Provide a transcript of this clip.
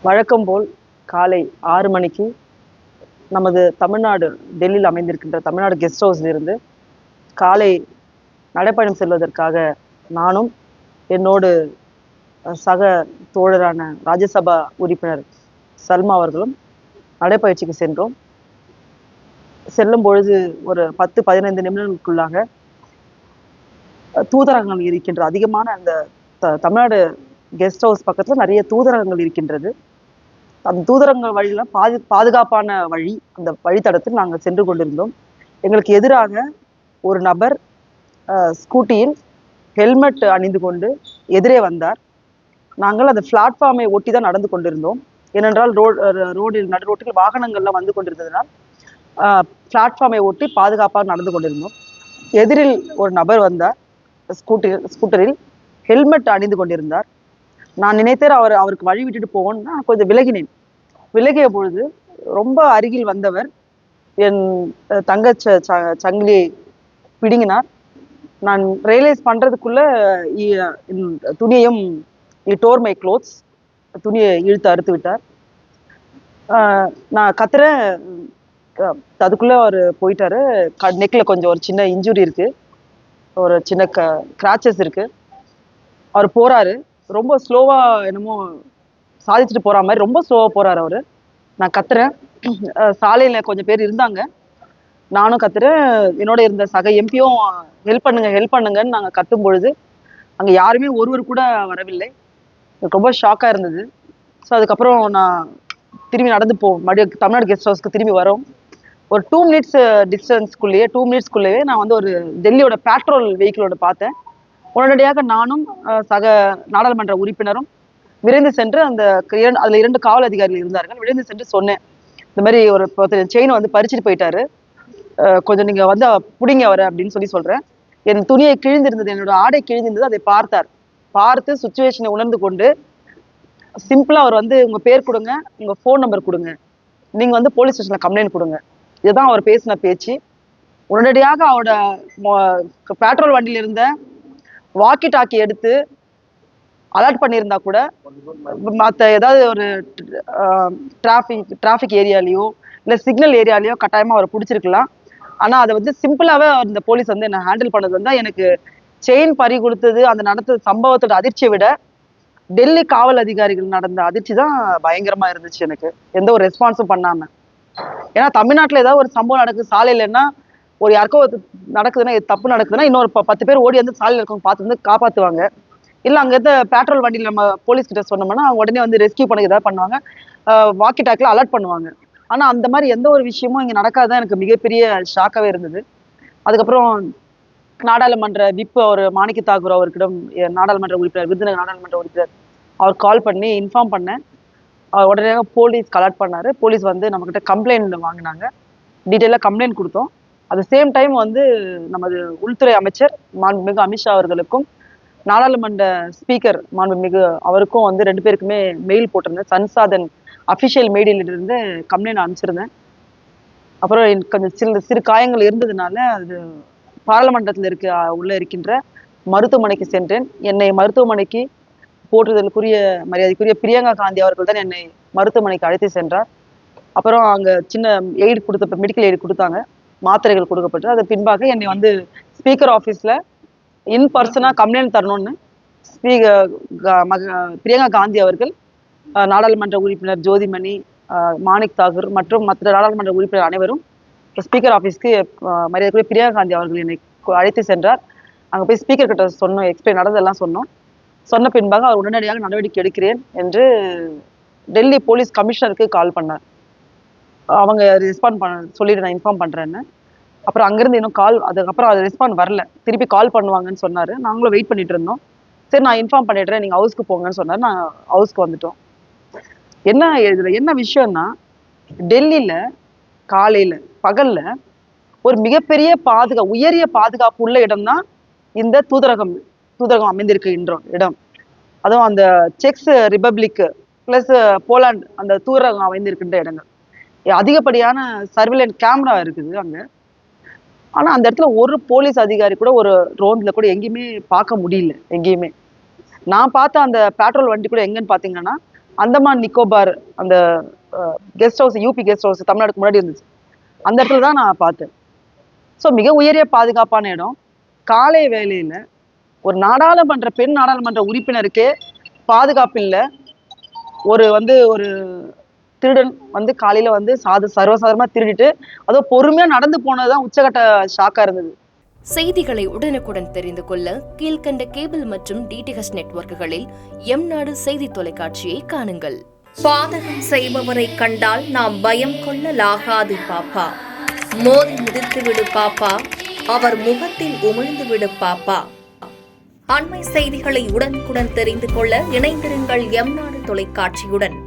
வழக்கம் போல் காலை 6 மணிக்கு நமது தமிழ்நாடு டெல்லியில் அமைந்திருக்கின்ற தமிழ்நாடு கெஸ்ட் ஹவுஸில் இருந்து காலை நடைப்பயணம் செல்வதற்காக நானும் என்னோடு சக தோழரான ராஜ்யசபா உறுப்பினர் சல்மா அவர்களும் நடைப்பயிற்சிக்கு சென்றோம். செல்லும் பொழுது ஒரு 10-15 நிமிடங்களுக்குள்ளாக தூதரகங்கள் இருக்கின்ற அதிகமான அந்த தமிழ்நாடு கெஸ்ட் ஹவுஸ் பக்கத்துல நிறைய தூதரகங்கள் இருக்கின்றது. அந்த தூதரகங்கள் வழியில பாதுகாப்பான வழி, அந்த வழித்தடத்தில் நாங்கள் சென்று கொண்டிருந்தோம். எங்களுக்கு எதிராக ஒரு நபர் ஸ்கூட்டியில் ஹெல்மெட் அணிந்து கொண்டு எதிரே வந்தார். நாங்கள் அந்த பிளாட்ஃபார்மை ஒட்டி தான் நடந்து கொண்டிருந்தோம். ஏனென்றால் ரோடில் நடு ரோட்டில் வாகனங்கள்லாம் வந்து கொண்டிருந்ததுனால் பிளாட்ஃபார்மை ஒட்டி பாதுகாப்பாக நடந்து கொண்டிருந்தோம். எதிரில் ஒரு நபர் வந்தார், ஸ்கூட்டரில் ஹெல்மெட் அணிந்து கொண்டிருந்தார். நான் நினைத்தேன் அவருக்கு வழி விட்டுட்டு போவோன்னு நான் கொஞ்சம் விலகினேன். விலகிய பொழுது ரொம்ப அருகில் வந்தவர் என் தங்க சங்கிலியை பிடுங்கினார். நான் ரியலைஸ் பண்றதுக்குள்ள துணியையும் டோர் மை க்ளோத்ஸ், துணியை இழுத்து அறுத்து விட்டார். நான் கத்துறேன், அதுக்குள்ள அவர் போயிட்டாரு. நெக்ல கொஞ்சம் ஒரு சின்ன இன்ஜுரி இருக்கு, ஒரு சின்ன கிராச்சஸ் இருக்கு. அவர் போறாரு, ரொம்ப ஸ்லோவா என்னமோ சாதிச்சுட்டு போற மாதிரி ரொம்ப ஸ்லோவா போறாரு அவரு. நான் கத்துறேன், சாலையில கொஞ்சம் பேர் இருந்தாங்க, நானும் கத்துறேன். என்னோட இருந்த சக எம்பியும் ஹெல்ப் பண்ணுங்கன்னு நாங்க கத்தும் பொழுது அங்க யாருமே ஒருவர் கூட வரவில்லை. எனக்கு ரொம்ப ஷாக்கா இருந்தது. ஸோ அதுக்கப்புறம் நான் திரும்பி நடந்து மறுபடியும் தமிழ்நாடு கெஸ்ட் ஹவுஸ்க்கு திரும்பி வரோம். ஒரு 2 மினிட்ஸ் டிஸ்டன்ஸ்குள்ளேயே 2 மினிட்ஸ்குள்ளேயே நான் வந்து ஒரு டெல்லியோட பேட்ரோல் வெஹிக்கிளோட பார்த்தேன். உடனடியாக நானும் சக நாடாளுமன்ற உறுப்பினரும் விரைந்து சென்று அதுல 2 காவல் அதிகாரிகள் இருந்தார்கள். விரைந்து சென்று சொன்னேன், இந்த மாதிரி ஒரு செயின் வந்து பறிச்சுட்டு போயிட்டாரு, கொஞ்சம் நீங்க வந்து புடிங்க அவரை அப்படின்னு சொல்றேன். என் துணியை கிழிந்திருந்தது, என்னோட ஆடை கிழிந்திருந்தது. அதை பார்த்தார். பார்த்து சுச்சுவேஷனை உணர்ந்து கொண்டு சிம்பிளா அவர் வந்து உங்க பேர் கொடுங்க, உங்க ஃபோன் நம்பர் கொடுங்க, நீங்க வந்து போலீஸ் ஸ்டேஷன்ல கம்ப்ளைண்ட் கொடுங்க, இதுதான் அவர் பேசின பேச்சு. உடனடியாக அவரோட பெட்ரோல் வண்டியில இருந்த வாக்கி டாக்கி எடுத்து அலர்ட் பண்ணியிருந்தா கூட மற்ற ஏதாவது ஒரு டிராஃபிக் ஏரியாலேயோ இல்லை சிக்னல் ஏரியாலேயோ கட்டாயமா அவரை பிடிச்சிருக்கலாம். ஆனா அதை வந்து சிம்பிளாவே இந்த போலீஸ் வந்து என்ன ஹேண்டில் பண்ணது வந்து எனக்கு செயின் பறி கொடுத்தது, அந்த நடந்த சம்பவத்தோட அதிர்ச்சியை விட டெல்லி காவல் அதிகாரிகள் நடந்த அதிர்ச்சி தான் பயங்கரமா இருந்துச்சு எனக்கு, எந்த ஒரு ரெஸ்பான்ஸும் பண்ணாம. ஏன்னா தமிழ்நாட்டுல ஏதாவது ஒரு சம்பவம் நடக்குது சாலையிலன்னா, ஒரு யாருக்கோ நடக்குதுன்னா, தப்பு நடக்குதுன்னா இன்னொரு 10 பேர் ஓடி வந்து சாலையில இருக்கவங்க பார்த்து வந்து காப்பாத்துவாங்க. இல்ல அங்க இருந்த பெட்ரோல் வண்டியில நம்ம போலீஸ் கிட்ட சொன்னோம்னா அவங்க உடனே வந்து ரெஸ்கியூ பண்ண ஏதாவது பண்ணுவாங்க, வாக்கி டாக்ல அலர்ட் பண்ணுவாங்க. ஆனா அந்த மாதிரி எந்த ஒரு விஷயமும் இங்க நடக்காதான் எனக்கு மிகப்பெரிய ஷாக்காவே இருந்தது. அதுக்கப்புறம் நாடாளுமன்ற விப் அவர் மாணிக்க தாக்கூர் அவர்கிடம், நாடாளுமன்ற உறுப்பினர், விருதுநகர் நாடாளுமன்ற உறுப்பினர், அவர் கால் பண்ணி இன்ஃபார்ம் பண்ணேன். அவர் உடனே போலீஸ் கலெக்ட் பண்ணாரு. போலீஸ் வந்து நம்ம கிட்ட கம்ப்ளைண்ட் வாங்கினாங்க, டீட்டெயிலாக கம்ப்ளைண்ட் கொடுத்தோம். அட் த சேம் டைம் வந்து நமது உள்துறை அமைச்சர் மாண்புமிகு அமித்ஷா அவர்களுக்கும் நாடாளுமன்ற ஸ்பீக்கர் மாண்புமிகு அவருக்கும் வந்து 2 பேருக்குமே மெயில் போட்டிருந்தேன். சன்சாதன் அஃபிஷியல் மெயிலிலிருந்து கம்ப்ளைண்ட் அனுப்பிச்சிருந்தேன். அப்புறம் கொஞ்சம் சிறு காயங்கள் இருந்ததுனால அது பாராளுமன்றத்தில் உள்ள இருக்கின்ற மருத்துவமனைக்கு சென்றேன். என்னை மருத்துவமனைக்கு போற்றுதலுக்குரிய மரியாதைக்குரிய பிரியங்கா காந்தி அவர்கள் தான் என்னை மருத்துவமனைக்கு அழைத்து சென்றார். அப்புறம் அங்க சின்ன எய்டு கொடுத்த மெடிக்கல் எய்டு கொடுத்தாங்க, மாத்திரைகள் கொடுக்கப்பட்டு அது பின்பாக என்னை வந்து ஸ்பீக்கர் ஆஃபீஸ்ல இன் பர்சனா கம்ப்ளைண்ட் தரணும்னு பிரியங்கா காந்தி அவர்கள், நாடாளுமன்ற உறுப்பினர் ஜோதிமணி, மாணிக் தாகூர் மற்றும் மற்ற நாடாளுமன்ற உறுப்பினர் அனைவரும் ஸ்பீக்கர் ஆஃபீஸ்க்கு மரியாதைக்குரிய பிரியங்கா காந்தி அவர்கள் என்னை அழைத்து சென்றார். அங்க போய் ஸ்பீக்கர் கிட்ட சொன்னோம், எக்ஸ்பிளைன் நடந்ததெல்லாம் சொன்னோம். சொன்ன பின்பாக அவர் உடனடியாக நடவடிக்கை எடுக்கிறேன் என்று டெல்லி போலீஸ் கமிஷனருக்கு கால் பண்ணார். அவங்க ரெஸ்பாண்ட் சொல்லிட்டு நான் இன்ஃபார்ம் பண்றேன்னு. அப்புறம் அங்கிருந்து இன்னும் அதுக்கப்புறம் அது ரெஸ்பாண்ட் வரல, திருப்பி கால் பண்ணுவாங்கன்னு சொன்னாரு. நாங்களும் வெயிட் பண்ணிட்டு இருந்தோம். சரி நான் இன்ஃபார்ம் பண்ணிடுறேன், நீங்க ஹவுஸ்க்கு போங்கன்னு சொன்னாரு. நான் ஹவுஸ்க்கு வந்துட்டோம். இதுல என்ன விஷயம்னா, டெல்லியில காலையில பகல்ல ஒரு மிகப்பெரிய உயரிய பாதுகாப்பு உள்ள இடம் தான் இந்த தூதரகம் அமைந்திருக்கின்ற இடம். அதுவும் அந்த செக்ஸ் ரிபப்ளிக் பிளஸ் போலாந்து அந்த தூதரகம் அமைந்திருக்கின்ற இடங்கள், அதிகப்படியான சர்வேலன்ஸ் கேமரா இருக்குது அங்க. ஆனா அந்த இடத்துல ஒரு போலீஸ் அதிகாரி கூட ஒரு ரோந்துல கூட எங்கேயுமே பார்க்க முடியல. எங்கேயுமே நான் பார்த்த அந்த பெட்ரோல் வண்டி கூட எங்கன்னு பாத்தீங்கன்னா அந்தமான் நிக்கோபார் அந்த guest house, UP guest house தமிழ்நாடுக்கு முன்னாடி இருந்துச்சு, அந்த இடத்துல தான் நான் பார்த்தேன். ஸோ மிக உயரிய பாதுகாப்பான இடம். காலை வேலையில ஒரு பெண் நாடாளுமன்ற உறுப்பினருக்கே பாதுகாப்பு இல்லை. ஒரு திருடன் காலையில சர்வசாதாரணமா திருடிட்டு அதோ பொறுமையா நடந்து போனதுதான் உச்சகட்ட ஷாக்கா இருந்தது. செய்திகளை உடனுக்குடன் தெரிந்து கொள்ள கீழ்கண்ட கேபிள் மற்றும் டிடிஹெச் நெட்வொர்க்குகளில் எம்நாடு செய்தி தொலைக்காட்சியை காணுங்கள். பாதகம் செய்பவரை கண்டால் நாம் பயம் கொள்ளலாகாது பாப்பா. மோதி மிதித்து விடு பாப்பா, அவர் முகத்தில் உமிழ்ந்து விடு பாப்பா. அண்மை செய்திகளை உடனுக்குடன் தெரிந்து கொள்ள இணைந்திருங்கள் எம்நாடு தொலைக்காட்சியுடன்.